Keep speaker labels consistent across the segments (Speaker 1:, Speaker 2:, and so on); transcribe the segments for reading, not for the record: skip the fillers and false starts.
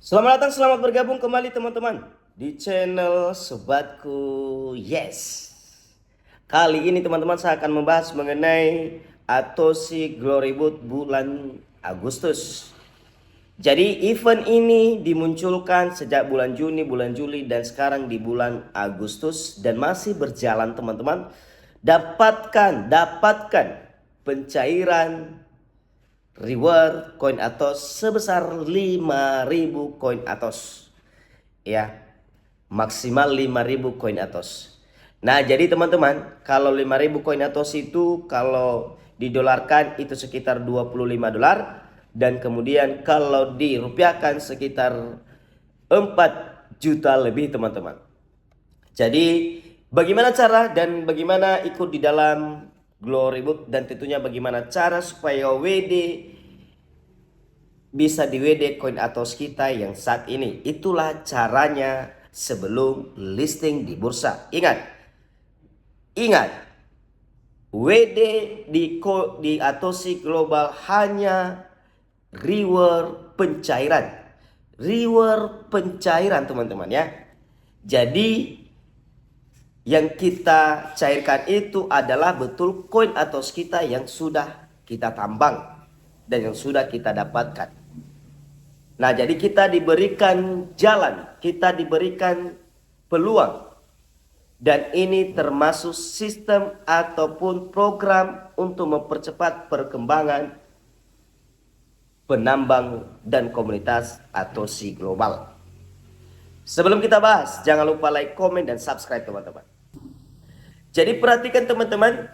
Speaker 1: Selamat datang, selamat bergabung kembali teman-teman di channel Sobatku Yes. Kali ini teman-teman saya akan membahas mengenai Atosi Glory Boot bulan Agustus. Jadi event ini dimunculkan sejak bulan Juni, bulan Juli, dan sekarang di bulan Agustus dan masih berjalan teman-teman. Dapatkan pencairan reward koin Atos sebesar 5.000 koin Atos. Ya, maksimal 5.000 koin Atos. Nah, jadi teman-teman, kalau 5.000 koin Atos itu kalau didolarkan itu sekitar 25 dolar dan kemudian kalau dirupiahkan sekitar 4 juta lebih teman-teman. Jadi bagaimana cara dan bagaimana ikut di dalam Glory Boot dan tentunya bagaimana cara supaya WD bisa di WD koin Atos kita yang saat ini. Itulah caranya sebelum listing di bursa. Ingat, WD di Atosi Global hanya reward pencairan teman-teman ya. Jadi yang kita cairkan itu adalah betul koin Atos kita yang sudah kita tambang dan yang sudah kita dapatkan. Nah, jadi kita diberikan jalan, kita diberikan peluang. Dan ini termasuk sistem ataupun program untuk mempercepat perkembangan penambang dan komunitas Atosi Global. Sebelum kita bahas, jangan lupa like, komen, dan subscribe teman-teman. Jadi perhatikan teman-teman,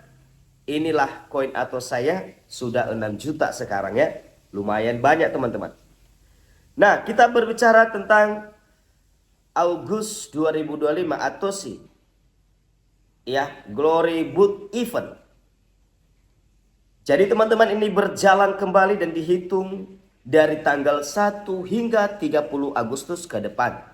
Speaker 1: inilah koin Atos saya sudah 6 juta sekarang ya. Lumayan banyak teman-teman. Nah, kita berbicara tentang Agustus 2025 Atosi ya, Glory Boot Event. Jadi teman-teman, ini berjalan kembali dan dihitung dari tanggal 1 hingga 30 Agustus ke depan.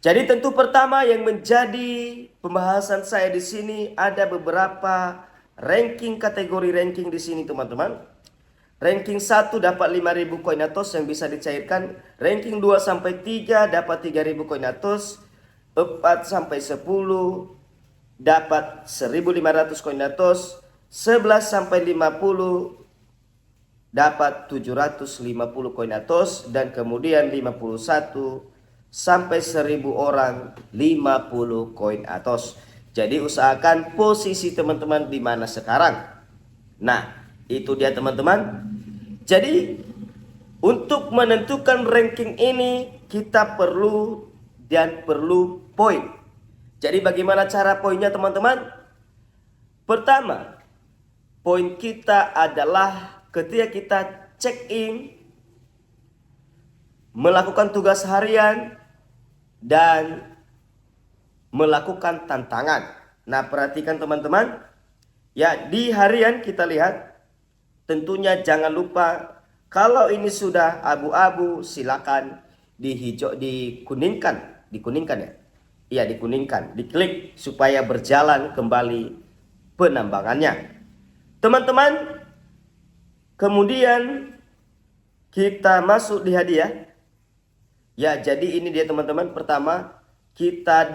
Speaker 1: Jadi tentu pertama yang menjadi pembahasan saya di sini ada beberapa kategori ranking di sini teman-teman. Ranking 1 dapat 5.000 koin Atos yang bisa dicairkan. Ranking 2 sampai 3 dapat 3.000 koin Atos. 4 sampai 10 dapat 1.500 koin Atos. 11 sampai 50 dapat 750 koin Atos dan kemudian 51 sampai 1.000 orang 50 koin Atos. Jadi usahakan posisi teman-teman di mana sekarang. Nah, itu dia teman-teman. Jadi untuk menentukan ranking ini kita perlu poin. Jadi bagaimana cara poinnya teman-teman? Pertama, poin kita adalah ketika kita check in, melakukan tugas harian, dan melakukan tantangan. Nah, perhatikan teman-teman. Ya, di harian kita lihat. Tentunya jangan lupa kalau ini sudah abu-abu silakan dikuningkan ya. Iya, dikuningkan, diklik supaya berjalan kembali penambangannya. Teman-teman, kemudian kita masuk di hadiah. Ya, jadi ini dia teman-teman. Pertama, kita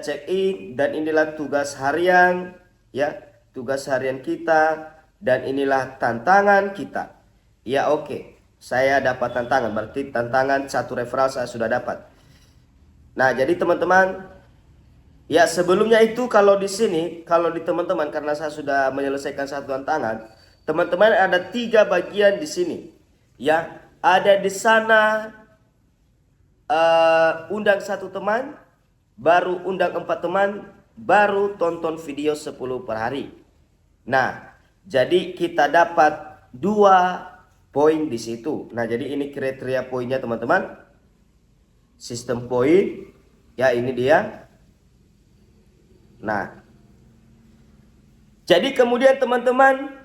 Speaker 1: check in dan inilah tugas harian ya, tugas harian kita dan inilah tantangan kita. Ya, oke. Saya dapat tantangan, berarti tantangan 1 referral saya sudah dapat. Nah, jadi teman-teman, ya sebelumnya itu kalau di sini, kalau di teman-teman karena saya sudah menyelesaikan 1 tantangan, teman-teman ada 3 bagian di sini. Ya, ada di sana undang 1 teman, baru undang 4 teman, baru tonton video 10 per hari. Nah, jadi kita dapat 2 poin di situ. Nah, jadi ini kriteria poinnya teman-teman. Sistem poin, ya ini dia. Nah, jadi kemudian teman-teman,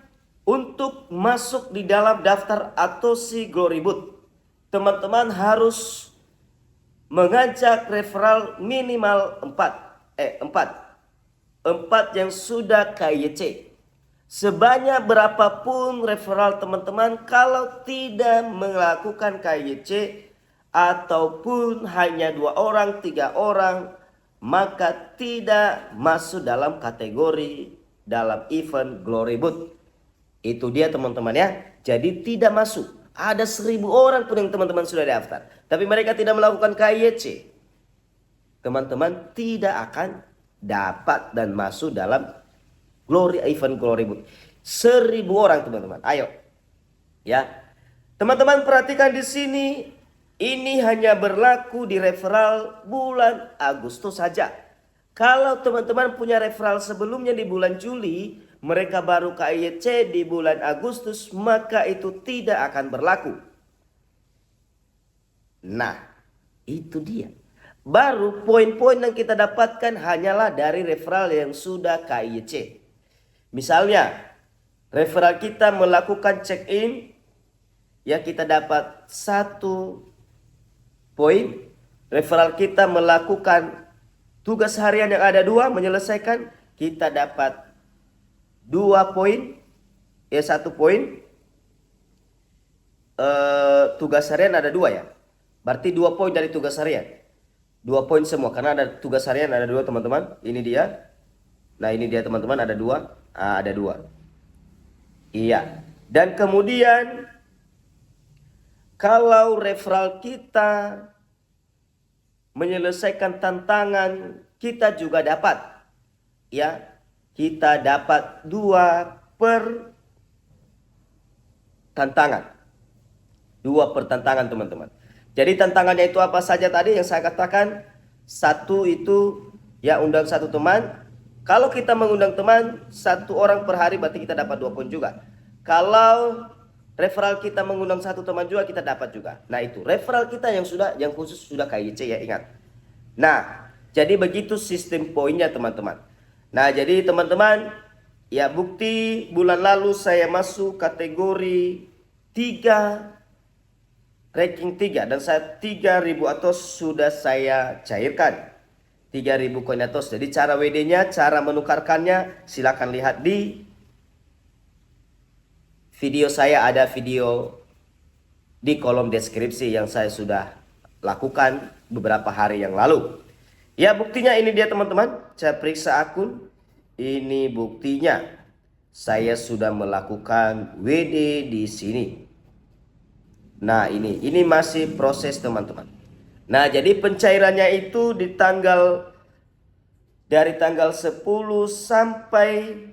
Speaker 1: untuk masuk di dalam daftar Atosi Glory Boot, teman-teman harus mengajak referral minimal 4 yang sudah KYC. Sebanyak berapapun referral teman-teman, kalau tidak melakukan KYC ataupun hanya 2 orang, 3 orang, maka tidak masuk dalam kategori dalam event Glory Boot. Itu dia teman-teman ya. Jadi tidak masuk. Ada 1000 orang pun yang teman-teman sudah daftar, tapi mereka tidak melakukan KYC. Teman-teman tidak akan dapat dan masuk dalam event Glory Boot. 1000 orang teman-teman. Ayo. Ya. Teman-teman perhatikan di sini, ini hanya berlaku di referral bulan Agustus saja. Kalau teman-teman punya referral sebelumnya di bulan Juli, mereka baru KYC di bulan Agustus, maka itu tidak akan berlaku. Nah, itu dia. Baru poin-poin yang kita dapatkan hanyalah dari referral yang sudah KYC. Misalnya, referral kita melakukan check-in, ya kita dapat 1 poin. Referral kita melakukan tugas harian yang ada 2, menyelesaikan, kita dapat 2 poin, ya 1 poin. Tugas harian ada 2 ya, berarti 2 poin dari tugas harian. 2 poin semua, karena ada tugas harian ada 2 teman-teman. Ini dia. Nah ini dia teman-teman, ada 2. Ada 2. Iya. Dan kemudian kalau referral kita menyelesaikan tantangan, kita juga dapat. Ya, kita dapat 2 per tantangan. 2 per tantangan teman-teman. Jadi tantangannya itu apa saja tadi yang saya katakan? 1 itu ya undang 1 teman. Kalau kita mengundang teman 1 orang per hari, berarti kita dapat 2 poin juga. Kalau referral kita mengundang 1 teman juga, kita dapat juga. Nah itu referral kita yang khusus sudah KYC ya, ingat. Nah jadi begitu sistem poinnya teman-teman. Nah jadi teman-teman ya, bukti bulan lalu saya masuk kategori 3, ranking 3, dan saya 3000 ATOS sudah saya cairkan. 3000 koin ATOS. Jadi cara WD-nya, cara menukarkannya silakan lihat di video saya, ada video di kolom deskripsi yang saya sudah lakukan beberapa hari yang lalu. Ya buktinya ini dia teman-teman. Saya periksa akun. Ini buktinya. Saya sudah melakukan WD di sini. Nah ini masih proses teman-teman. Nah jadi pencairannya itu dari tanggal 10 sampai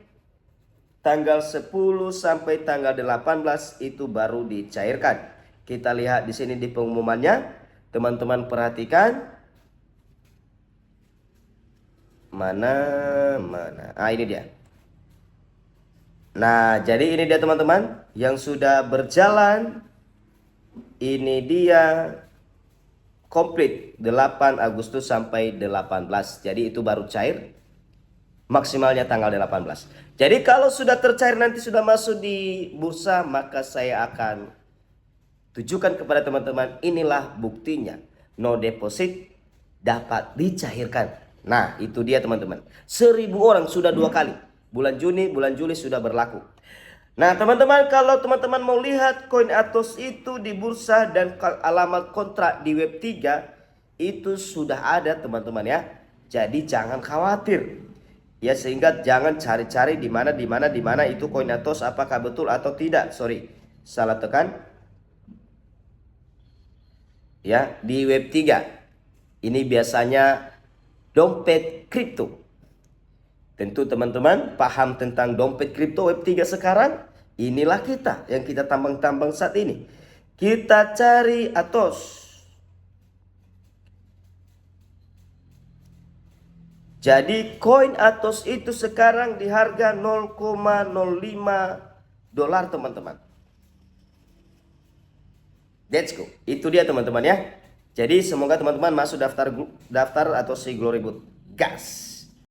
Speaker 1: tanggal 18 itu baru dicairkan. Kita lihat di sini di pengumumannya. Teman-teman perhatikan. Mana. Ini dia. Nah jadi ini dia teman-teman yang sudah berjalan. Ini dia komplit 8 Agustus sampai 18. Jadi itu baru cair. Maksimalnya tanggal 18. Jadi kalau sudah tercair nanti sudah masuk di bursa, maka saya akan tunjukkan kepada teman-teman, inilah buktinya. No deposit dapat dicairkan. Nah itu dia teman-teman. 1000 orang sudah 2 kali. Bulan Juni, bulan Juli sudah berlaku. Nah teman-teman, kalau teman-teman mau lihat koin ATOS itu di bursa dan alamat kontrak di web 3 itu sudah ada teman-teman ya. Jadi jangan khawatir. Ya sehingga jangan cari-cari di mana itu koin ATOS, apakah betul atau tidak. Sorry, salah tekan. Ya, di web 3. Ini biasanya dompet kripto. Tentu teman-teman paham tentang dompet kripto web 3 sekarang. Inilah kita yang kita tambang-tambang saat ini. Kita cari ATOS. Jadi koin ATOS itu sekarang di harga 0,05 dolar teman-teman. Let's go. Itu dia teman-teman ya. Jadi semoga teman-teman masuk daftar atau si Glory Boot. Gas.